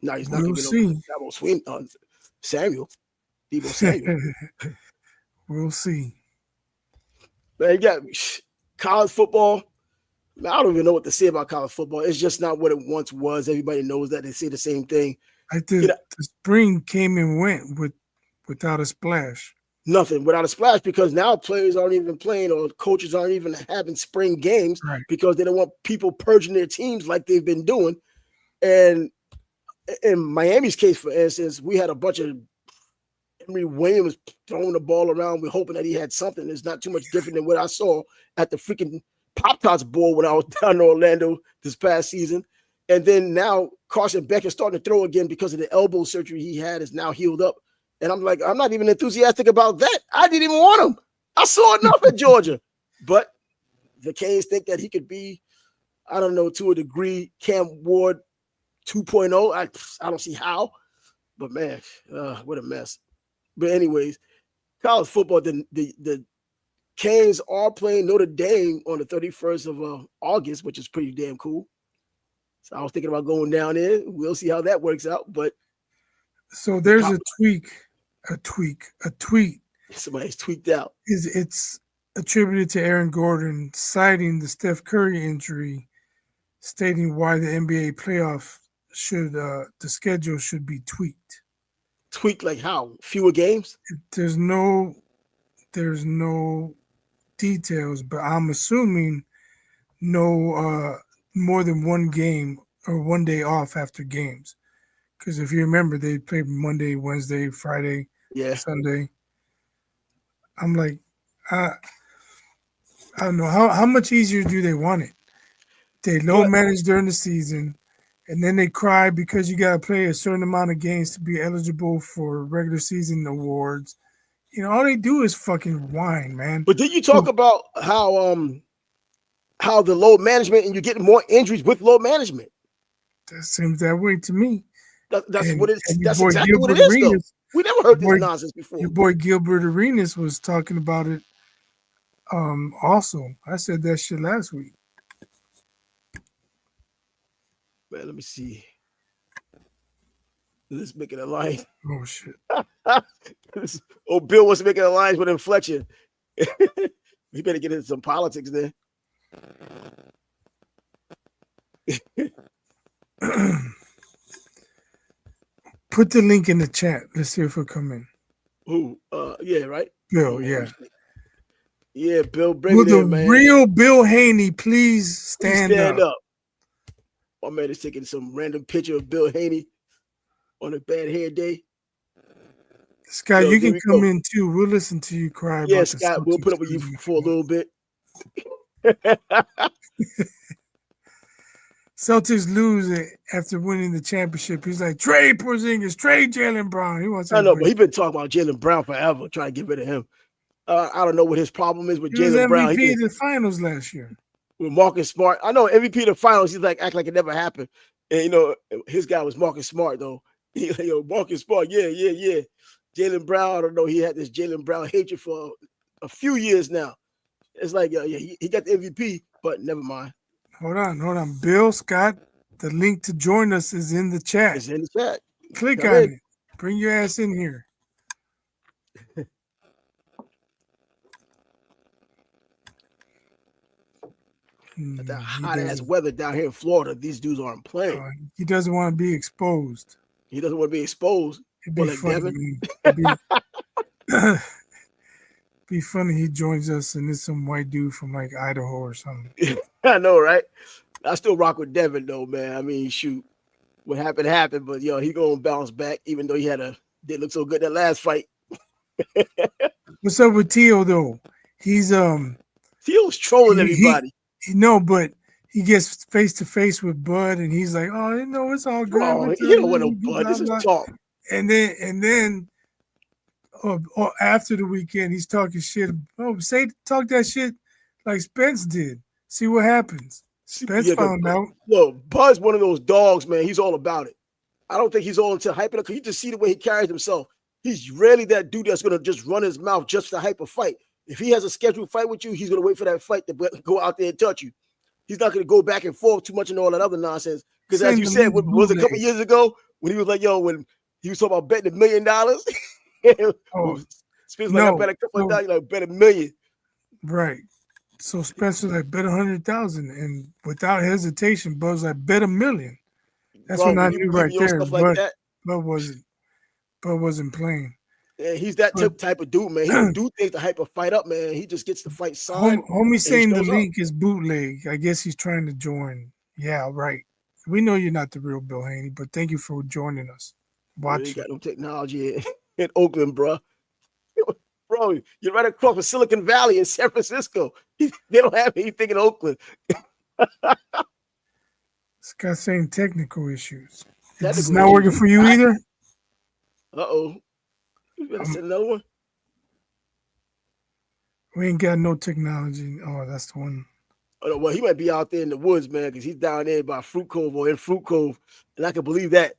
Now he's not We'll going to be see. no Samuel, Debo Samuel. We'll see. Man, you got college football. Man, I don't even know what to say about college football. It's just not what it once was. Everybody knows that. They say the same thing. The spring came and went without a splash. Nothing without a splash because now players aren't even playing or coaches aren't even having spring games because they don't want people purging their teams like they've been doing. And in Miami's case, for instance, we had a bunch of Henry Williams throwing the ball around. We're hoping that he had something. It's not too much different than what I saw at the freaking Pop-Tarts Bowl when I was down in Orlando this past season. And then now Carson Beck is starting to throw again because of the elbow surgery he had is now healed up. And I'm like, I'm not even enthusiastic about that. I didn't even want him. I saw enough at Georgia. But the Canes think that he could be, I don't know, to a degree, Cam Ward 2.0. I don't see how. But, man, what a mess. But anyways, college football, the Canes are playing Notre Dame on the 31st of August, which is pretty damn cool. So I was thinking about going down there. We'll see how that works out. But so there's a tweet. Somebody's tweaked out. It's attributed to Aaron Gordon, citing the Steph Curry injury, stating why the NBA playoff the schedule should be tweaked. Tweaked like how? Fewer games? There's no details, but I'm assuming no more than one game or 1 day off after games. Because if you remember, they played Monday, Wednesday, Friday, Sunday. I'm like, I don't know how much easier do they want it? They low manage during the season, and then they cry because you got to play a certain amount of games to be eligible for regular season awards. All they do is fucking whine, man. But did you talk about how the load management and you're getting more injuries with load management? That seems that way to me. That's exactly Gilbert what it is, Arenas, though. We never heard this nonsense before. Your boy Gilbert Arenas was talking about it. Also, I said that shit last week. Man, let me see. Let's make it a line. Oh shit. Bill wants to make an alliance with Inflection. We better get into some politics there. Put the link in the chat. Let's see if it'll come in. Who? Yeah, right. Bill, Hold on, let yeah. me see. Yeah, Bill, bring Will it the in, man. real Bill Haney please Please stand stand up? up. My man is taking some random picture of Bill Haney on a bad hair day. Scott, Yo, you there can we come go. in too. We'll listen to you cry Yeah, about the Scott, we'll Celtics put up with you losing if for a you want. little bit. Celtics lose it after winning the championship. He's like, trade Porzingis, trade Jalen Brown. He wants I know, but everybody. he's been talking about Jalen Brown forever, trying to get rid of him. I don't know what his problem is with He was Jalen Brown. MVP of the finals last year. With Marcus Smart. I know MVP of the finals, he's like act like it never happened. And you know, his guy was Marcus Smart though. Marcus Smart, yeah. Jalen Brown, I don't know. He had this Jalen Brown hatred for a few years now. It's like, yeah, he got the MVP, but never mind. Hold on. Bill, Scott, the link to join us is in the chat. It's in the chat. Click Come on in. it. Bring your ass in here. At that hot ass weather down here in Florida, these dudes aren't playing. He doesn't want to be exposed. He doesn't want to be exposed. It'd be like funny, Devin. man. Be funny he joins us and it's some white dude from like Idaho or something. I know, right? I still rock with Devin though, man. I mean, shoot, what happened, but yo, he gonna bounce back, even though he didn't look so good that last fight. What's up with Tio though? He's Tio's trolling everybody. But he gets face to face with Bud and he's like, oh, it's all good. Bro, he don't want no Bud. This is talk. And then after the weekend, he's talking shit. Oh, talk that shit like Spence did. See what happens. Spence found out. Yo, Bud's one of those dogs, man. He's all about it. I don't think he's all into hyping it because you just see the way he carries himself. He's rarely that dude that's going to just run his mouth just to hype a fight. If he has a scheduled fight with you, he's going to wait for that fight to go out there and touch you. He's not going to go back and forth too much and all that other nonsense. Because as you said, what was a couple years ago when he was like, yo, when he was talking about betting $1 million? Spence like, I bet a couple of dollars, like bet $1 million. Right. So Spencer like bet 100,000, and without hesitation, Buzz like bet $1 million. That's when I knew right there. Bud wasn't playing. Yeah, he's that type of dude, man. He don't do things to hype a fight up, man. He just gets the fight signed. Homie saying the link is bootleg. I guess he's trying to join. Yeah, right. We know you're not the real Bill Haney, but thank you for joining us. Watch. You got no technology in Oakland, bro. Bro, you're right across from Silicon Valley in San Francisco. They don't have anything in Oakland. This guy's saying technical issues. It's not working for you either? Uh-oh. You better send another one. We ain't got no technology. Oh, that's the one. Oh, no, well, he might be out there in the woods, man, because he's down there by Fruit Cove or in Fruit Cove. And I can believe that.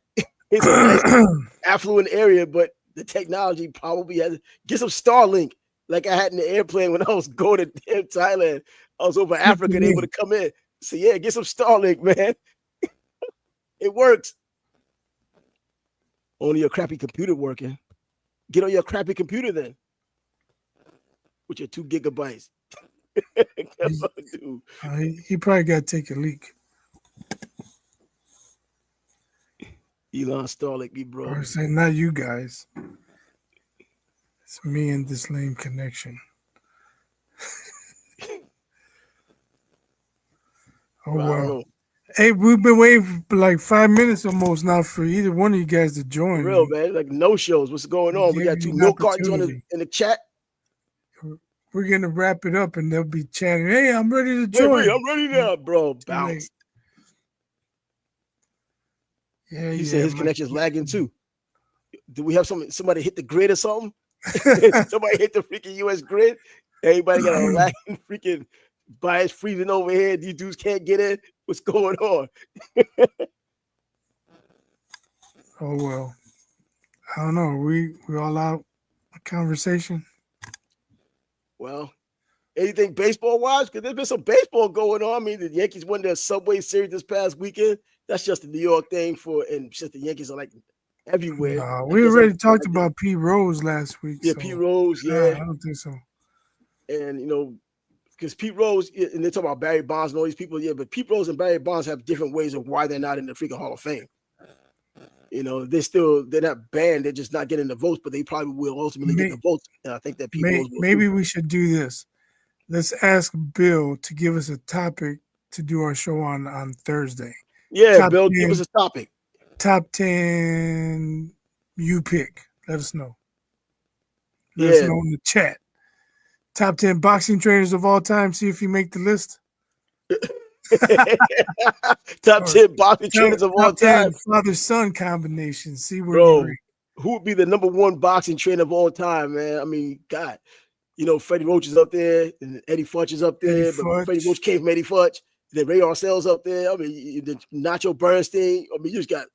It's a nice, affluent area, but the technology probably has. Get some Starlink, like I had in the airplane when I was going to Thailand. I was over Africa and able to come in. So, yeah, get some Starlink, man. It works. Only your crappy computer working. Get on your crappy computer then. With your 2 gigabytes. He probably got to take a leak. Elon Starlink, me, bro. I say not you guys. It's me and this lame connection. Well. Hey, we've been waiting for like 5 minutes almost now for either one of you guys to join. For real, man. Like no shows. What's going on? We got 2 milk cartons in the chat. We're gonna wrap it up and they'll be chatting. Hey, I'm ready to join. Wait, I'm ready now, bro. Bounce. Yeah, he said his connection's lagging too. Do we have somebody hit the grid or something? Somebody hit the freaking US grid. Everybody got a lagging freaking bias freezing over here. These dudes can't get in. What's going on? Oh well. I don't know. We all out a conversation. Well, anything baseball wise? Because there's been some baseball going on. I mean, the Yankees won their Subway Series this past weekend. That's just a New York thing and just the Yankees are like everywhere. We already talked about Pete Rose last week. Yeah, so. Pete Rose, yeah. I don't think so. And, because Pete Rose, and they talk about Barry Bonds and all these people, yeah, but Pete Rose and Barry Bonds have different ways of why they're not in the freaking Hall of Fame. they're not banned. They're just not getting the votes, but they probably will ultimately get the votes. And I think that people maybe we should do this. Let's ask Bill to give us a topic to do our show on Thursday. Yeah, top Bill, 10, give us a topic. Top 10 you pick. Let us know. Let us know in the chat. Top 10 boxing trainers of all time. See if you make the list. Top 10 boxing trainers of all time. Father-son combination. See where you rank. Who would be the number one boxing trainer of all time, man? I mean, God. Freddie Roach is up there, and Eddie Futch is up there. But Freddie Roach came from Eddie Futch. Then Ray Arcel's up there. I mean, the Nacho Bernstein. I mean, you just got.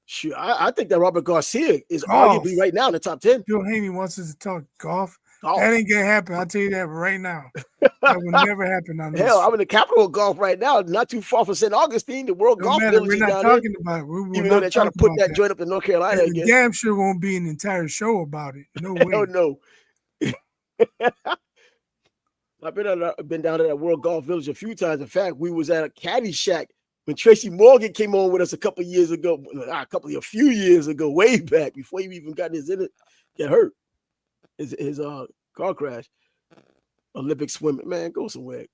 Shoot, I think that Robert Garcia is arguably right now in the top 10. Bill Haney wants us to talk golf. That ain't gonna happen. I'll tell you that right now. That will never happen on this. Hell, I'm in the capital of golf right now, not too far from St. Augustine, the World Golf Village. We're not talking about it. Even though they're trying to put that joint up in North Carolina again. Damn sure won't be an entire show about it. No way. Hell no. I've been down at that World Golf Village a few times. In fact, we was at a caddy shack when Tracy Morgan came on with us a few years ago, way back before he even got get hurt. His car crash. Olympic swimming, man, go somewhere.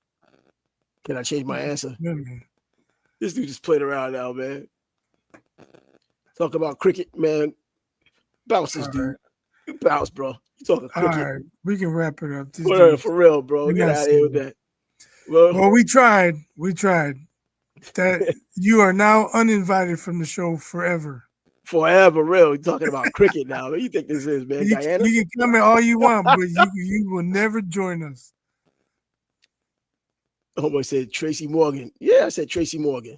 Can I change my answer? This dude just played around now, man. Talk about cricket, man. Bounce this dude. You bounce, bro. You talking cricket. All right, we can wrap it up. For real, bro. Get out of here with that. Well, we tried. That you are now uninvited from the show forever. Forever, real. You're talking about cricket now. What do you think this is, man? Diana? You can comment all you want, but you will never join us. Homeboy said Tracy Morgan. Yeah, I said Tracy Morgan.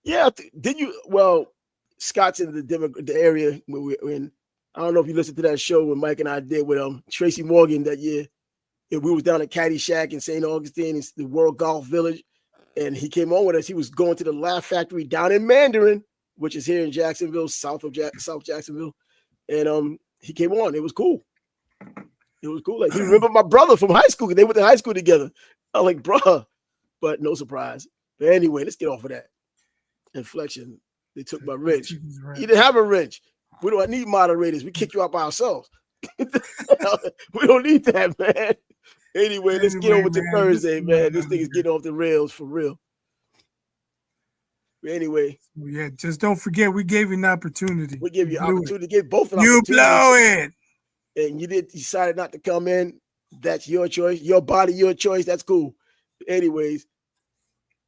Yeah, did you? Well, Scott's in the area where we're in. I don't know if you listened to that show when Mike and I did with Tracy Morgan that year. We was down at Caddy Shack in St. Augustine, it's the World Golf Village, and he came on with us. He was going to the Laugh Factory down in Mandarin, which is here in Jacksonville, South Jacksonville. And he came on. It was cool. Like, he remembered my brother from high school. They went to high school together. I'm like, bruh. But no surprise. But anyway, let's get off of that. Inflection. They took my wrench. You didn't have a wrench. We don't need moderators. We kick you out by ourselves. We don't need that, man. Anyway, let's get over to Thursday, man. This thing is getting off the rails for real. Anyway. Yeah, just don't forget we gave you an opportunity. We gave you an opportunity. Gave both an opportunity. You blow it. And you decided not to come in. That's your choice. Your body, your choice. That's cool. Anyways,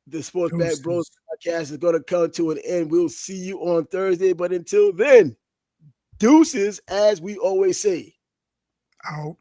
the Sports Bag Bros podcast is going to come to an end. We'll see you on Thursday. But until then, deuces, as we always say. Out.